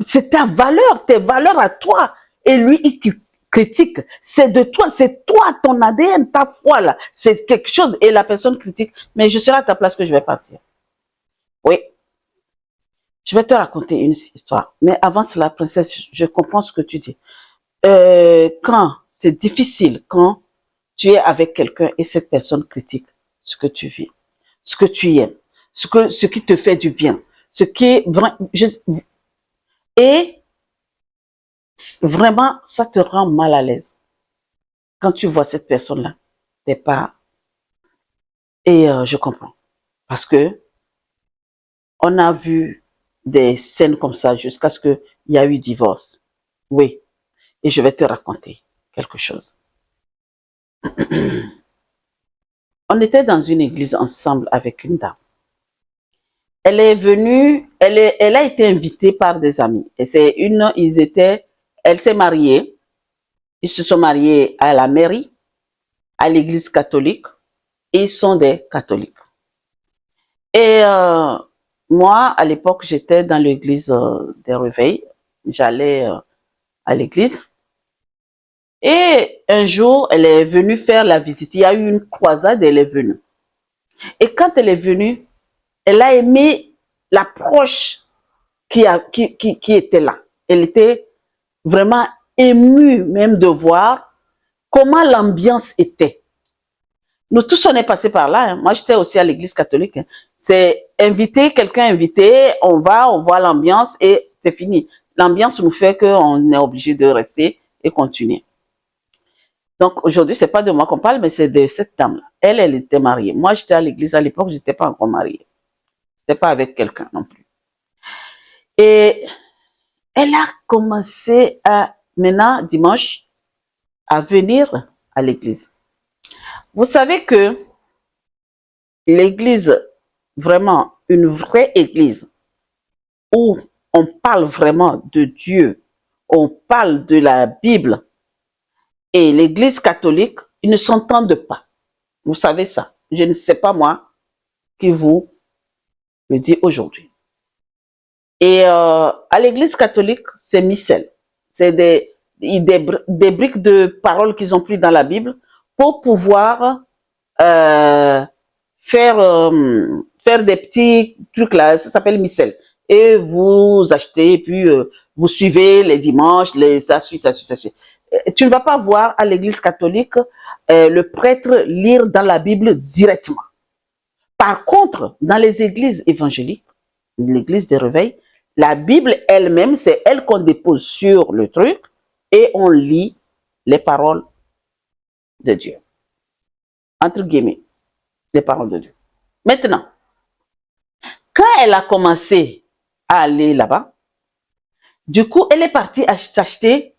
C'est ta valeur, tes valeurs à toi. Et lui, il critique. C'est de toi, c'est toi, ton ADN, ta foi là. C'est quelque chose. Et la personne critique. Mais je serai à ta place que je vais partir. Oui. Je vais te raconter une histoire. Mais avant cela, princesse, je comprends ce que tu dis. Quand c'est difficile, quand tu es avec quelqu'un et cette personne critique ce que tu vis, ce que tu aimes, ce qui te fait du bien, ce qui est vrai, et vraiment, ça te rend mal à l'aise. Quand tu vois cette personne-là, t'es pas, et je comprends. Parce que on a vu des scènes comme ça jusqu'à ce qu'il y a eu divorce. Oui. Et je vais te raconter quelque chose. On était dans une église ensemble avec une dame. Elle est venue, elle a été invitée par des amis. Et elle s'est mariée. Ils se sont mariés à la mairie, à l'église catholique. Et ils sont des catholiques. Et moi, à l'époque, j'étais dans l'église des réveils. J'allais à l'église. Et un jour, elle est venue faire la visite. Il y a eu une croisade, elle est venue. Et quand elle est venue, elle a aimé l'approche qui était là. Elle était vraiment émue même de voir comment l'ambiance était. Nous tous, on est passés par là. Hein. Moi, j'étais aussi à l'église catholique. Hein. C'est invité, quelqu'un invité, on voit l'ambiance et c'est fini. L'ambiance nous fait qu'on est obligé de rester et continuer. Donc, aujourd'hui, c'est pas de moi qu'on parle, mais c'est de cette dame-là. Elle était mariée. Moi, j'étais à l'église à l'époque, j'étais pas encore mariée. J'étais pas avec quelqu'un non plus. Et elle a commencé maintenant, dimanche, à venir à l'église. Vous savez que l'église, vraiment, une vraie église, où on parle vraiment de Dieu, on parle de la Bible, et l'église catholique, ils ne s'entendent pas. Vous savez ça. Je ne sais pas moi qui vous le dit aujourd'hui. Et à l'église catholique, c'est missel. C'est des briques de paroles qu'ils ont pris dans la Bible pour pouvoir faire des petits trucs là, ça s'appelle missel. Et vous achetez, et puis vous suivez les dimanches, ça suit, ça suit, ça suit. Tu ne vas pas voir à l'église catholique le prêtre lire dans la Bible directement. Par contre, dans les églises évangéliques, l'église des réveils, la Bible elle-même, c'est elle qu'on dépose sur le truc et on lit les paroles de Dieu. Entre guillemets, les paroles de Dieu. Maintenant, quand elle a commencé à aller là-bas, du coup, elle est partie s'acheter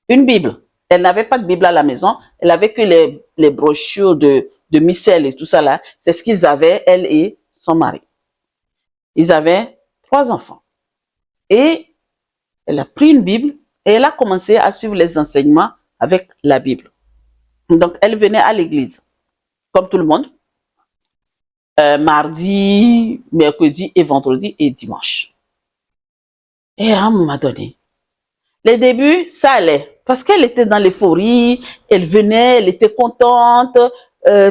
une Bible. Elle n'avait pas de Bible à la maison. Elle avait que les brochures de missel et tout ça là. C'est ce qu'ils avaient, elle et son mari. Ils avaient 3 enfants. Et elle a pris une Bible et elle a commencé à suivre les enseignements avec la Bible. Donc, elle venait à l'église, comme tout le monde, mardi, mercredi et vendredi et dimanche. Et à un moment donné, les débuts, ça allait. Parce qu'elle était dans l'euphorie, elle venait, elle était contente,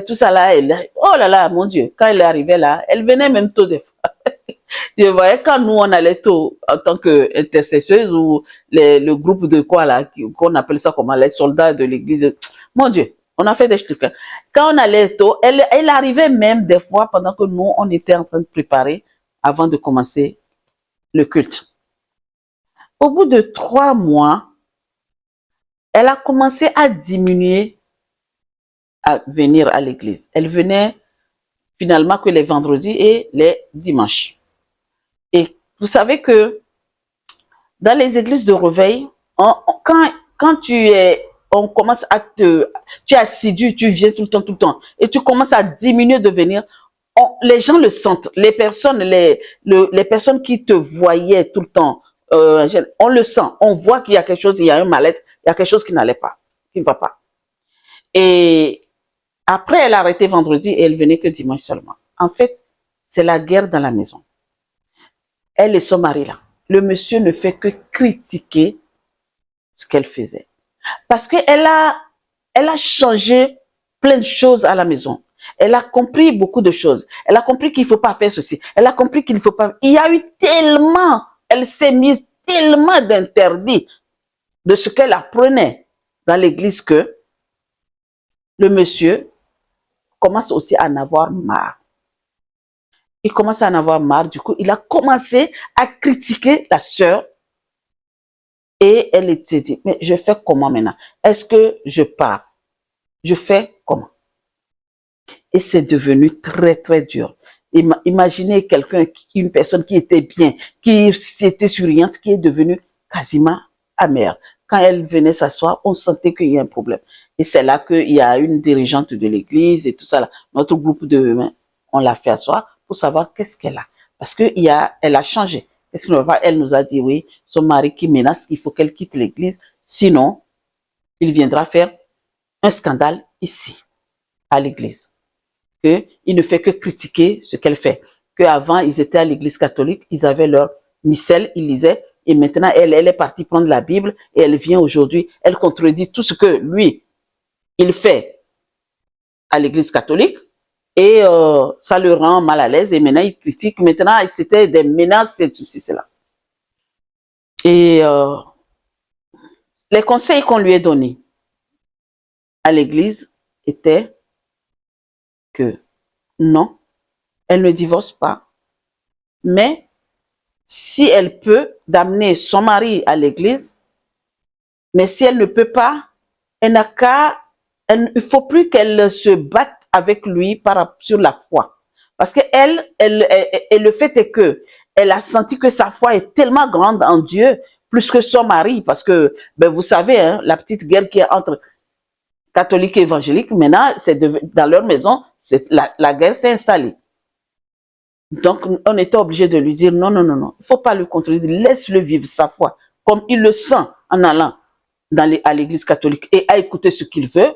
tout ça là. Oh là là, mon Dieu, quand elle est arrivée là, elle venait même tôt des fois. Je voyais quand nous, on allait tôt en tant qu'intercesseuse ou le groupe de quoi là, qu'on appelle ça comment, les soldats de l'église. Mon Dieu, on a fait des trucs. Quand on allait tôt, elle arrivait même des fois pendant que nous, on était en train de préparer avant de commencer le culte. Au bout de 3 mois, elle a commencé à diminuer à venir à l'église. Elle venait finalement que les vendredis et les dimanches. Et vous savez que dans les églises de réveil, quand on commence tu es assidu, tu viens tout le temps, et tu commences à diminuer de venir, les gens le sentent. Les personnes qui te voyaient tout le temps, on le sent. On voit qu'il y a quelque chose, il y a un mal-être, il y a quelque chose qui n'allait pas, qui ne va pas. Et après, elle a arrêté vendredi et elle venait que dimanche seulement. En fait, c'est la guerre dans la maison. Elle et son mari là. le monsieur ne fait que critiquer ce qu'elle faisait. Parce qu'elle elle a changé plein de choses à la maison. Elle a compris beaucoup de choses. Elle a compris qu'il ne faut pas faire ceci. Elle a compris qu'il ne faut pas... Il y a eu tellement... Elle s'est mise tellement d'interdits de ce qu'elle apprenait dans l'église que le monsieur commence aussi à en avoir marre. Il commence à en avoir marre. Du coup, il a commencé à critiquer la sœur. Et elle était dit, mais je fais comment maintenant? Est-ce que je pars? Je fais comment? Et c'est devenu très, très dur. Imaginez quelqu'un, une personne qui était bien, qui était souriante, qui est devenue quasiment amère. Quand elle venait s'asseoir, on sentait qu'il y a un problème. Et c'est là qu'il y a une dirigeante de l'église et tout ça. Là. Notre groupe de on l'a fait asseoir pour savoir qu'est-ce qu'elle a. Parce elle a changé. Qu'est-ce qu'elle va pas? Elle nous a dit, oui, son mari qui menace, il faut qu'elle quitte l'église. Sinon, il viendra faire un scandale ici, à l'église. Il ne fait que critiquer ce qu'elle fait. Qu'avant, ils étaient à l'église catholique, ils avaient leur missel, ils lisaient, et maintenant, elle est partie prendre la Bible, et elle vient aujourd'hui, elle contredit tout ce que lui, il fait à l'église catholique, et ça le rend mal à l'aise, et maintenant, il critique. Maintenant, c'était des menaces, et tout cela. Et les conseils qu'on lui a donnés à l'église étaient que non, elle ne divorce pas, mais si elle peut, d'amener son mari à l'église, mais si elle ne peut pas, elle n'a qu'à, il ne faut plus qu'elle se batte avec lui sur la foi. Parce que et le fait est que elle a senti que sa foi est tellement grande en Dieu, plus que son mari, parce que, ben, vous savez, hein, la petite guerre qui est entre catholiques et évangéliques, maintenant, dans leur maison, la guerre s'est installée. Donc, on était obligé de lui dire non, non, non, non. Il ne faut pas le contredire. Laisse-le vivre sa foi comme il le sent en allant à l'église catholique et à écouter ce qu'il veut.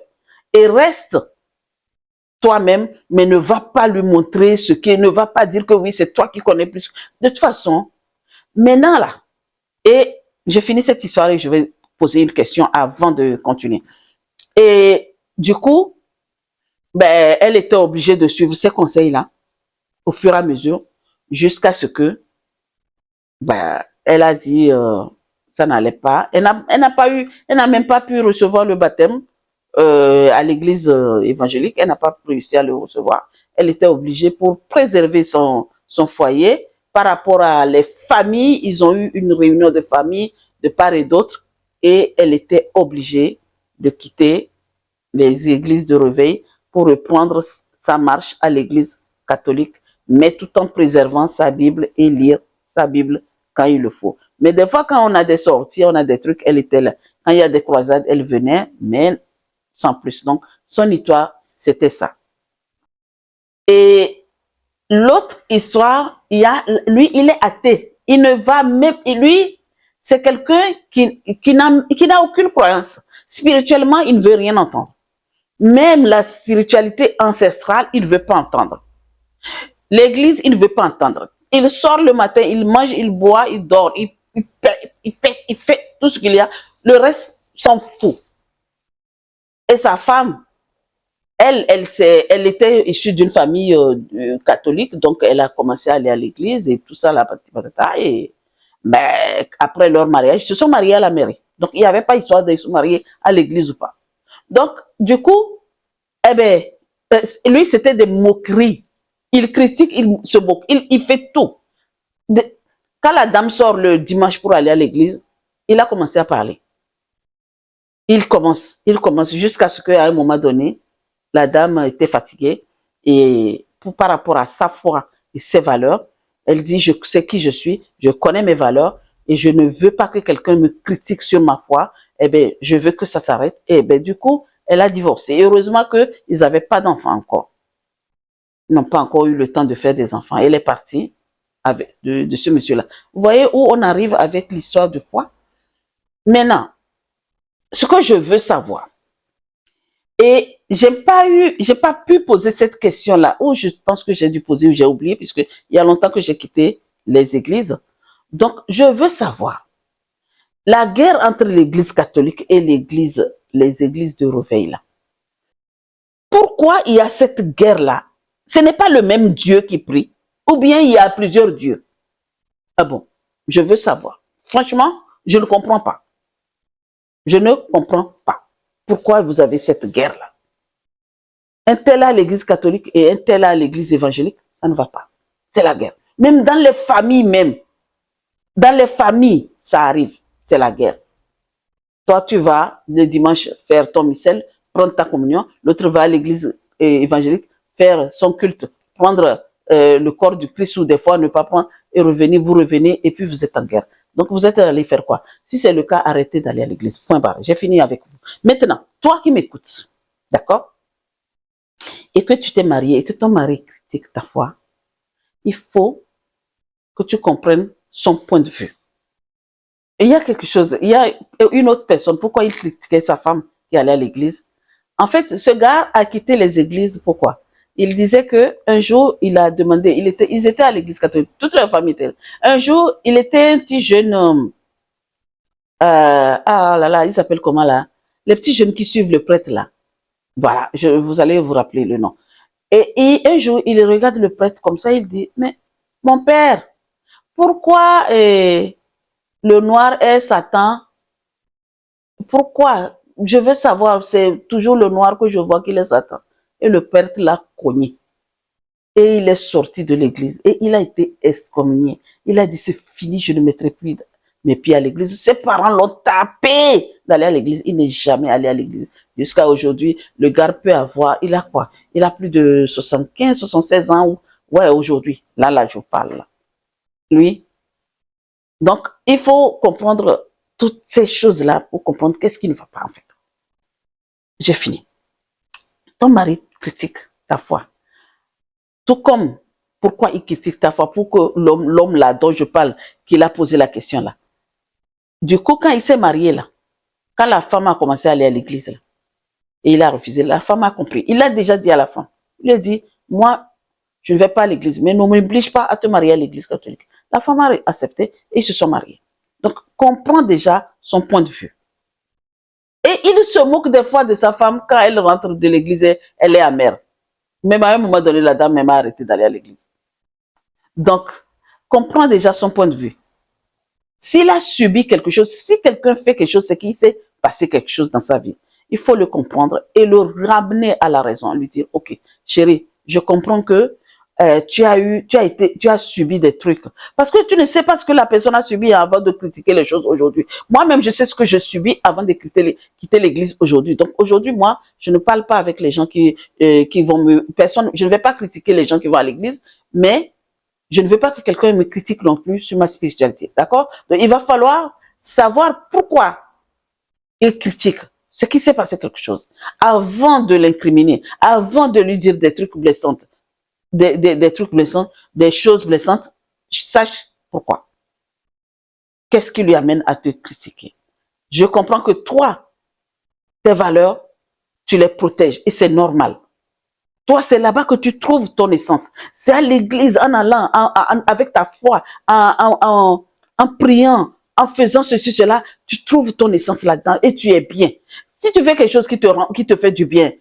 Et reste toi-même, mais ne va pas lui montrer ne va pas dire que oui, c'est toi qui connais plus. De toute façon, maintenant là, et je finis cette histoire et je vais poser une question avant de continuer. Et du coup, ben, elle était obligée de suivre ces conseils-là au fur et à mesure, jusqu'à ce que, ben, elle a dit, ça n'allait pas. Elle n'a même pas pu recevoir le baptême à l'église évangélique. Elle n'a pas réussi à le recevoir. Elle était obligée pour préserver son foyer par rapport à les familles. Ils ont eu une réunion de famille de part et d'autre et elle était obligée de quitter les églises de réveil pour reprendre sa marche à l'église catholique, mais tout en préservant sa Bible et lire sa Bible quand il le faut. Mais des fois, quand on a des sorties, on a des trucs, elle était là. Quand il y a des croisades, elle venait, mais sans plus. Donc, son histoire, c'était ça. Et l'autre histoire, lui, il est athée. Il ne va même, lui, c'est quelqu'un qui n'a aucune croyance. Spirituellement, il ne veut rien entendre. Même la spiritualité ancestrale, il ne veut pas entendre. L'église, il ne veut pas entendre. Il sort le matin, il mange, il boit, il dort, il fait tout ce qu'il y a. Le reste s'en fout. Et sa femme, elle était issue d'une famille catholique, donc elle a commencé à aller à l'église et tout ça, et ben, après leur mariage, ils se sont mariés à la mairie. Donc, il n'y avait pas histoire de se marier à l'église ou pas. Donc, du coup, eh ben, lui, c'était des moqueries. Il critique, il se moque, il fait tout. Quand la dame sort le dimanche pour aller à l'église, il a commencé à parler. Il commence jusqu'à ce qu'à un moment donné, la dame était fatiguée et par rapport à sa foi et ses valeurs, elle dit, je sais qui je suis, je connais mes valeurs et je ne veux pas que quelqu'un me critique sur ma foi. Eh ben, je veux que ça s'arrête. Et ben, du coup, elle a divorcé. Et heureusement qu'ils n'avaient pas d'enfants encore. Ils n'ont pas encore eu le temps de faire des enfants. Elle est partie de ce monsieur-là. Vous voyez où on arrive avec l'histoire de foi? Maintenant, ce que je veux savoir, et j'ai pas pu poser cette question-là, ou je pense que j'ai dû poser ou j'ai oublié, puisque il y a longtemps que j'ai quitté les églises. Donc, je veux savoir, la guerre entre l'église catholique et les églises de réveil, là, pourquoi il y a cette guerre-là? Ce n'est pas le même Dieu qui prie, ou bien il y a plusieurs dieux? Ah bon, je veux savoir. Franchement, je ne comprends pas. Je ne comprends pas pourquoi vous avez cette guerre-là. Un tel à l'église catholique et un tel à l'église évangélique, ça ne va pas. C'est la guerre. Même dans les familles même. Dans les familles, ça arrive. C'est la guerre. Toi, tu vas le dimanche faire ton missel, prendre ta communion. L'autre va à l'église évangélique faire son culte, prendre le corps du Christ ou des fois ne pas prendre et revenir, vous revenez et puis vous êtes en guerre. Donc vous êtes allé faire quoi? Si c'est le cas, arrêtez d'aller à l'église. Point barre. J'ai fini avec vous. Maintenant, toi qui m'écoutes, d'accord? Et que tu t'es marié et que ton mari critique ta foi, il faut que tu comprennes son point de vue. Et il y a quelque chose, il y a une autre personne, pourquoi il critiquait sa femme qui allait à l'église? En fait, ce gars a quitté les églises, pourquoi? Il disait que un jour, il a demandé, ils étaient à l'église catholique, toute leur famille était là. Un jour, il était un petit jeune homme, ah là là, il s'appelle comment là? Les petits jeunes qui suivent le prêtre là. Voilà, vous allez vous rappeler le nom. Et un jour, il regarde le prêtre comme ça, il dit, mais mon père, pourquoi le noir est Satan? Pourquoi? Je veux savoir, c'est toujours le noir que je vois qu'il est Satan. Et le prêtre l'a cogné. Et il est sorti de l'église. Et il a été excommunié. Il a dit, c'est fini, je ne mettrai plus mes pieds à l'église. Ses parents l'ont tapé d'aller à l'église. Il n'est jamais allé à l'église. Jusqu'à aujourd'hui, le gars peut avoir, il a quoi? Il a plus de 75, 76 ans. Ouais, aujourd'hui. Là, je parle. Là. Lui. Donc, il faut comprendre toutes ces choses-là pour comprendre qu'est-ce qui ne va pas en fait. J'ai fini. Ton mari critique ta foi. Tout comme pourquoi il critique ta foi, pour que l'homme là dont je parle, qu'il a posé la question là. Du coup, quand il s'est marié là, quand la femme a commencé à aller à l'église là, et il a refusé, la femme a compris. Il a déjà dit à la femme, il a dit, moi, je ne vais pas à l'église, mais ne m'oblige pas à te marier à l'église catholique. La femme a accepté et ils se sont mariés. Donc, comprends déjà son point de vue. Et il se moque des fois de sa femme quand elle rentre de l'église, elle est amère. Même à un moment donné, la dame même a arrêté d'aller à l'église. Donc, comprends déjà son point de vue. S'il a subi quelque chose, si quelqu'un fait quelque chose, c'est qu'il s'est passé quelque chose dans sa vie. Il faut le comprendre et le ramener à la raison, lui dire, ok, chérie, je comprends que tu as subi des trucs. Parce que tu ne sais pas ce que la personne a subi avant de critiquer les choses aujourd'hui. Moi-même, je sais ce que je subis avant de quitter l'église aujourd'hui. Donc aujourd'hui, moi, je ne parle pas avec les gens qui vont je ne vais pas critiquer les gens qui vont à l'église, mais je ne veux pas que quelqu'un me critique non plus sur ma spiritualité. D'accord? Donc il va falloir savoir pourquoi il critique. C'est qu'il s'est passé quelque chose. Avant de l'incriminer, avant de lui dire des trucs blessants, des trucs blessants, des choses blessantes, sache pourquoi. Qu'est-ce qui lui amène à te critiquer? Je comprends que toi, tes valeurs, tu les protèges et c'est normal. Toi, c'est là-bas que tu trouves ton essence. C'est à l'église, en allant, avec ta foi, en priant, en faisant ceci, cela, tu trouves ton essence là-dedans et tu es bien. Si tu fais quelque chose qui te fait du bien,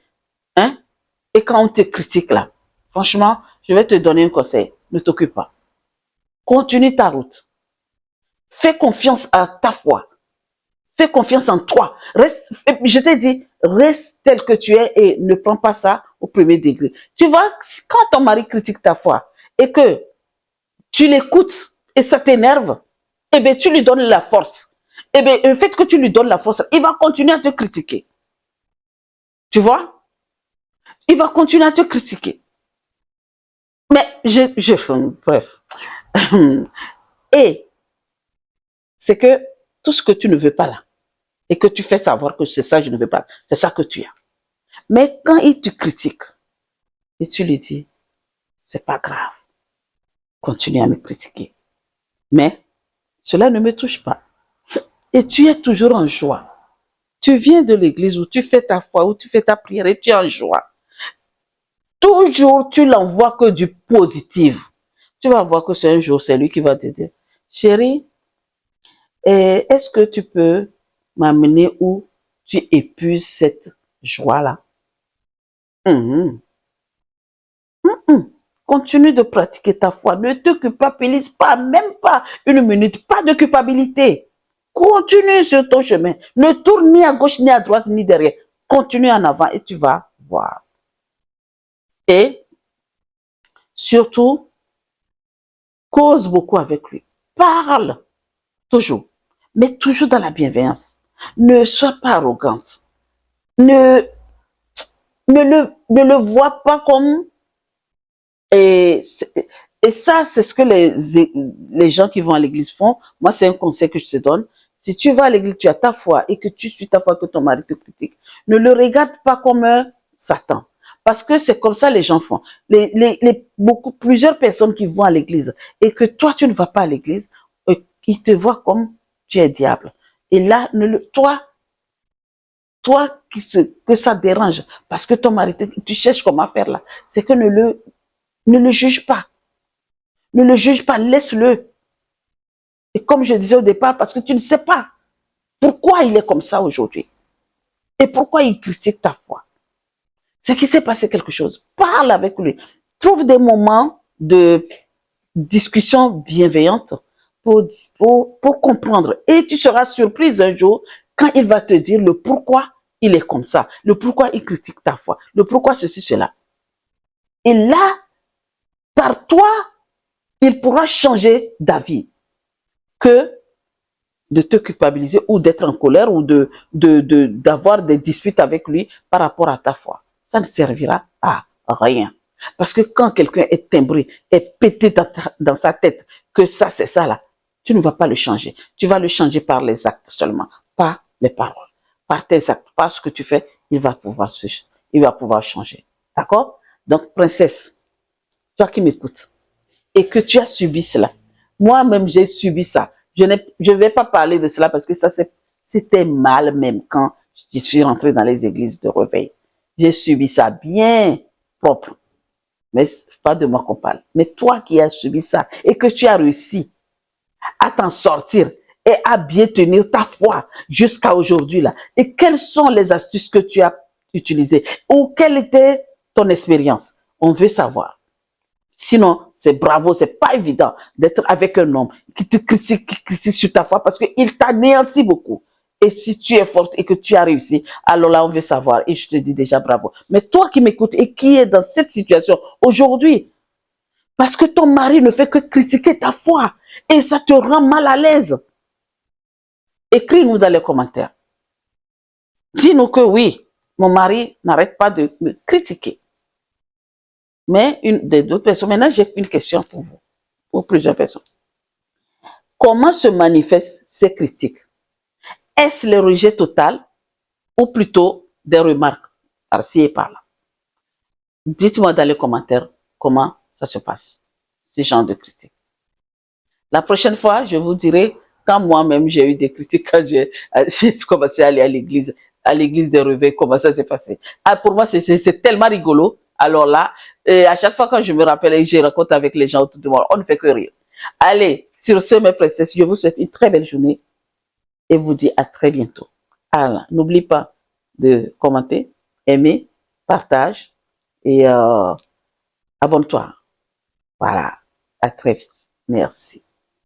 hein, et quand on te critique là, franchement, je vais te donner un conseil. Ne t'occupe pas. Continue ta route. Fais confiance à ta foi. Fais confiance en toi. Reste, je t'ai dit, reste tel que tu es et ne prends pas ça au premier degré. Tu vois, quand ton mari critique ta foi et que tu l'écoutes et ça t'énerve, eh bien, tu lui donnes la force. Eh bien, le fait que tu lui donnes la force, il va continuer à te critiquer. Tu vois? Il va continuer à te critiquer. Mais bref. Et c'est que tout ce que tu ne veux pas là, et que tu fais savoir que c'est ça, je ne veux pas, c'est ça que tu as. Mais quand il te critique, et tu lui dis, c'est pas grave, continue à me critiquer. Mais cela ne me touche pas. Et tu es toujours en joie. Tu viens de l'église où tu fais ta foi, où tu fais ta prière et tu es en joie. Toujours, tu n'envoies que du positif. Tu vas voir que c'est un jour, c'est lui qui va te dire, chérie, est-ce que tu peux m'amener où tu épuises cette joie-là? Mhm. Mhm. Continue de pratiquer ta foi. Ne te culpabilise pas, même pas une minute. Pas de culpabilité. Continue sur ton chemin. Ne tourne ni à gauche, ni à droite, ni derrière. Continue en avant et tu vas voir. Et surtout, cause beaucoup avec lui. Parle toujours, mais toujours dans la bienveillance. Ne sois pas arrogante. Ne, ne le vois pas comme... Et, et ça, c'est ce que les gens qui vont à l'église font. Moi, c'est un conseil que je te donne. Si tu vas à l'église, tu as ta foi et que tu suis ta foi, que ton mari te critique, ne le regarde pas comme un Satan. Parce que c'est comme ça les gens font. Plusieurs personnes qui vont à l'église et que toi, tu ne vas pas à l'église, ils te voient comme tu es diable. Et là, toi que ça dérange, parce que ton mari, tu cherches comment faire là, c'est que ne le juge pas. Ne le juge pas, laisse-le. Et comme je disais au départ, parce que tu ne sais pas pourquoi il est comme ça aujourd'hui. Et pourquoi il critique ta foi. C'est qu'il s'est passé quelque chose. Parle avec lui. Trouve des moments de discussion bienveillante pour comprendre. Et tu seras surprise un jour quand il va te dire le pourquoi il est comme ça, le pourquoi il critique ta foi, le pourquoi ceci, cela. Et là, par toi, il pourra changer d'avis que de te culpabiliser ou d'être en colère ou d'avoir des disputes avec lui par rapport à ta foi. Ça ne servira à rien. Parce que quand quelqu'un est timbré, est pété dans sa tête, que ça, c'est ça là, tu ne vas pas le changer. Tu vas le changer par les actes seulement, pas les paroles. Par tes actes, par ce que tu fais, il va pouvoir changer. D'accord? Donc, princesse, toi qui m'écoutes, et que tu as subi cela. Moi-même, j'ai subi ça. Je ne vais pas parler de cela parce que ça, c'était mal même quand je suis rentrée dans les églises de réveil. J'ai subi ça bien propre. Mais c'est pas de moi qu'on parle. Mais toi qui as subi ça et que tu as réussi à t'en sortir et à bien tenir ta foi jusqu'à aujourd'hui là. Et quelles sont les astuces que tu as utilisées ou quelle était ton expérience? On veut savoir. Sinon, c'est bravo, c'est pas évident d'être avec un homme qui te critique sur ta foi parce qu'il t'anéantit beaucoup. Et si tu es forte et que tu as réussi, alors là, on veut savoir. Et je te dis déjà bravo. Mais toi qui m'écoutes et qui es dans cette situation aujourd'hui, parce que ton mari ne fait que critiquer ta foi et ça te rend mal à l'aise, écris-nous dans les commentaires. Dis-nous que oui, mon mari n'arrête pas de me critiquer. Mais une des deux personnes, maintenant j'ai une question pour vous, pour plusieurs personnes. Comment se manifestent ces critiques? Est-ce le rejet total ou plutôt des remarques par-ci et par-là? Dites-moi dans les commentaires comment ça se passe, ce genre de critiques. La prochaine fois, je vous dirai quand moi-même j'ai eu des critiques, quand j'ai commencé à aller à l'église des réveils, comment ça s'est passé. Ah, pour moi, c'est tellement rigolo. Alors là, à chaque fois quand je me rappelle et que je raconte avec les gens autour de moi, on ne fait que rire. Allez, sur ce, mes princesses, je vous souhaite une très belle journée et vous dis à très bientôt. Alors, n'oublie pas de commenter, aimer, partage et abonne-toi. Voilà, à très vite. Merci.